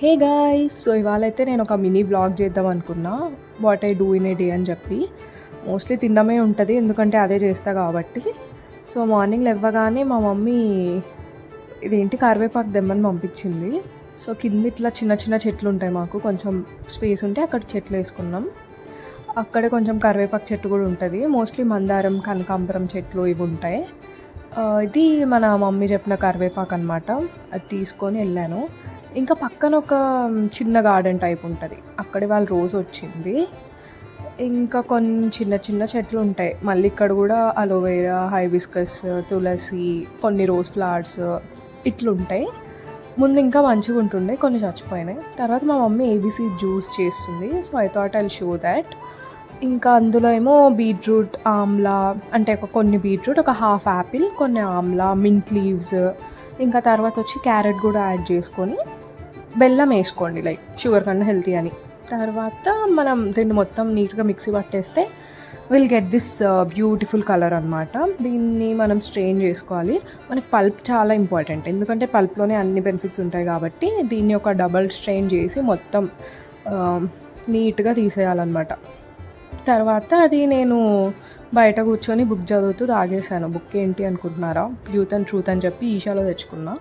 Hey guys! So, ఇవాళైతే నేను ఒక mini vlog చేద్దాం అనుకున్నా. What I do in a day అని చెప్పి. మోస్ట్‌లీ తినడమే ఉంటది. ఎందుకంటే అదే చేస్తా కాబట్టి. సో, మార్నింగ్ లెవ్వగానే మా మమ్మీ ఇదేంటి కరివేపాకు తెమ్మని పంపించింది. సో, కింద ఇట్లా చిన్న చిన్న చెట్లుంటాయి మాకు. కొంచెం స్పేస్ ఉంటే అక్కడ చెట్లేసుకున్నాం. అక్కడే కొంచెం కరివేపాకు చెట్టు కూడా ఉంటది. మోస్ట్‌లీ మందారం, కనకాంబరం చెట్లు ఇవి ఉంటాయి. ఇది మన మమ్మీ చెప్పిన కరివేపాకు అనమాట. అది తీసుకొని వెళ్ళాను. ఇంకా పక్కన ఒక చిన్న గార్డెన్ టైప్ ఉంటది. అక్కడ ఇవాళ రోజు వచ్చింది. ఇంకా కొన్ని చిన్న చిన్న చెట్లు ఉంటాయి. మళ్ళీ ఇక్కడ కూడా అలోవెరా, హైబిస్కస్, తులసి, కొన్ని రోజ్ ఫ్లవర్స్ ఇట్లుంటాయి. ముందు ఇంకా మంచిగా ఉంటుండే, కొన్ని చచ్చిపోయినాయి. తర్వాత మా మమ్మీ ఏబీసీ జ్యూస్ చేస్తుంది. So I thought I'll show that. ఇంకా అందులో ఏమో బీట్రూట్, ఆమ్లా, అంటే కొన్ని బీట్రూట్, ఒక హాఫ్ యాపిల్, కొన్ని ఆమ్లా, మింట్ లీవ్స్, ఇంకా తర్వాత వచ్చి క్యారెట్ కూడా యాడ్ చేసుకొని బెల్లం వేసుకోండి, లైక్ షుగర్ కన్నా హెల్తీ అని. తర్వాత మనం దీన్ని మొత్తం నీట్గా మిక్సీ పట్టేస్తే will get this beautiful colour అనమాట. దీన్ని మనం స్ట్రెయిన్ చేసుకోవాలి. మనకి పల్ప్ చాలా ఇంపార్టెంట్, ఎందుకంటే పల్ప్లోనే అన్ని బెనిఫిట్స్ ఉంటాయి కాబట్టి దీన్ని ఒక డబల్ స్ట్రెయిన్ చేసి మొత్తం నీట్గా తీసేయాలన్నమాట. తర్వాత అది నేను బయట కూర్చొని బుక్ చదువుతూ తాగేశాను. బుక్ ఏంటి అనుకుంటున్నారా? యూత్ అండ్ ట్రూత్ అని చెప్పి ఈషాలో తెచ్చుకున్నా.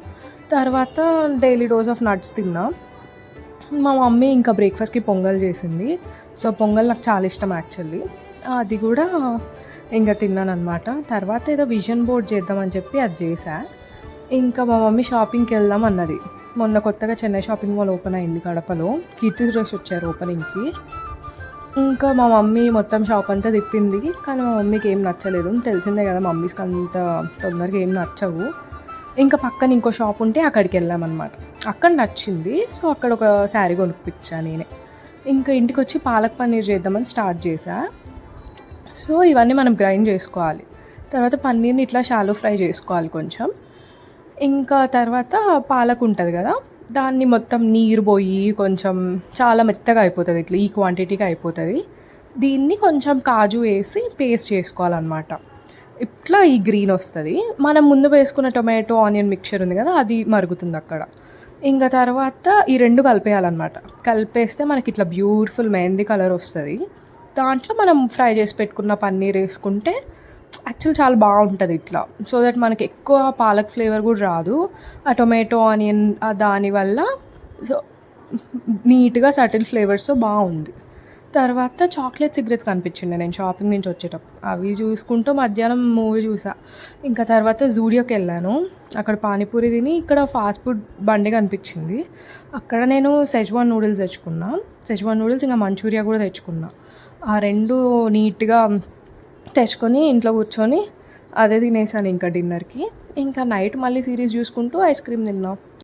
తర్వాత డైలీ డోస్ ఆఫ్ నట్స్ తిన్నా. మా మమ్మీ ఇంకా బ్రేక్ఫాస్ట్కి పొంగల్ చేసింది. సో పొంగల్ నాకు చాలా ఇష్టం యాక్చువల్లీ. అది కూడా ఇంకా తిన్నాను అనమాట. తర్వాత ఏదో విజన్ బోర్డ్ చేద్దామని చెప్పి అది చేశా. ఇంకా మా మమ్మీ షాపింగ్కి వెళ్దాం అన్నది. మొన్న కొత్తగా చెన్నై షాపింగ్ మాల్ ఓపెన్ అయింది కడపలో. కీర్తి సురేష్ వచ్చారు ఓపెనింగ్కి. ఇంకా మా మమ్మీ మొత్తం షాప్ అంతా తిప్పింది. కానీ మా మమ్మీకి ఏం నచ్చలేదు. తెలిసిందే కదా, మమ్మీస్కి అంత తొందరగా ఏం నచ్చవు. ఇంకా పక్కన ఇంకో షాప్ ఉంటే అక్కడికి వెళ్ళామన్నమాట. అక్కడ నచ్చింది. సో అక్కడ ఒక శారీ కొనుక్కిచ్చా నేనే. ఇంకా ఇంటికి వచ్చి పాలక్ పన్నీర్ చేద్దామని స్టార్ట్ చేశా. సో ఇవన్నీ మనం గ్రైండ్ చేసుకోవాలి. తర్వాత పన్నీర్ని ఇట్లా షాలో ఫ్రై చేసుకోవాలి కొంచెం. ఇంకా తర్వాత పాలక్ ఉంటుంది కదా, దాన్ని మొత్తం నీరు పోయి కొంచెం చాలా మెత్తగా అయిపోతుంది. ఇట్లా ఈ క్వాంటిటీగా అయిపోతుంది. దీన్ని కొంచెం కాజు వేసి పేస్ట్ చేసుకోవాలన్నమాట. ఇట్లా ఈ గ్రీన్ వస్తుంది. మనం ముందు వేసుకున్న టొమాటో ఆనియన్ మిక్చర్ ఉంది కదా, అది మరుగుతుంది అక్కడ. ఇంకా తర్వాత ఈ రెండు కలిపేయాలన్నమాట. కలిపేస్తే మనకి ఇట్లా బ్యూటిఫుల్ మెహందీ కలర్ వస్తుంది. దాంట్లో మనం ఫ్రై చేసి పెట్టుకున్న పన్నీర్ వేసుకుంటే యాక్చువల్ చాలా బాగుంటుంది ఇట్లా. సో దట్ మనకి ఎక్కువ పాలక్ ఫ్లేవర్ కూడా రాదు. ఆ టొమాటో ఆనియన్ దానివల్ల సో నీట్గా సటిల్ ఫ్లేవర్స్తో బాగుంది. తర్వాత చాక్లెట్ సిగరెట్స్ కనిపించింది నేను షాపింగ్ నుంచి వచ్చేటప్పుడు. అవి చూసుకుంటూ మధ్యాహ్నం మూవీ చూసా. ఇంకా తర్వాత జూడియోకి వెళ్ళాను. అక్కడ పానీపూరి తిని ఇక్కడ ఫాస్ట్ ఫుడ్ బండి కనిపించింది. అక్కడ నేను సెజ్వాన్ నూడిల్స్ తెచ్చుకున్నా. సెజ్వాన్ నూడిల్స్ ఇంకా మంచూరియా కూడా తెచ్చుకున్నా. ఆ రెండు నీట్గా తెచ్చుకొని ఇంట్లో కూర్చొని అదే తినేసాను ఇంకా డిన్నర్కి. ఇంకా నైట్ మళ్ళీ సిరీస్ చూసుకుంటూ ఐస్ క్రీమ్ తిన్నాం.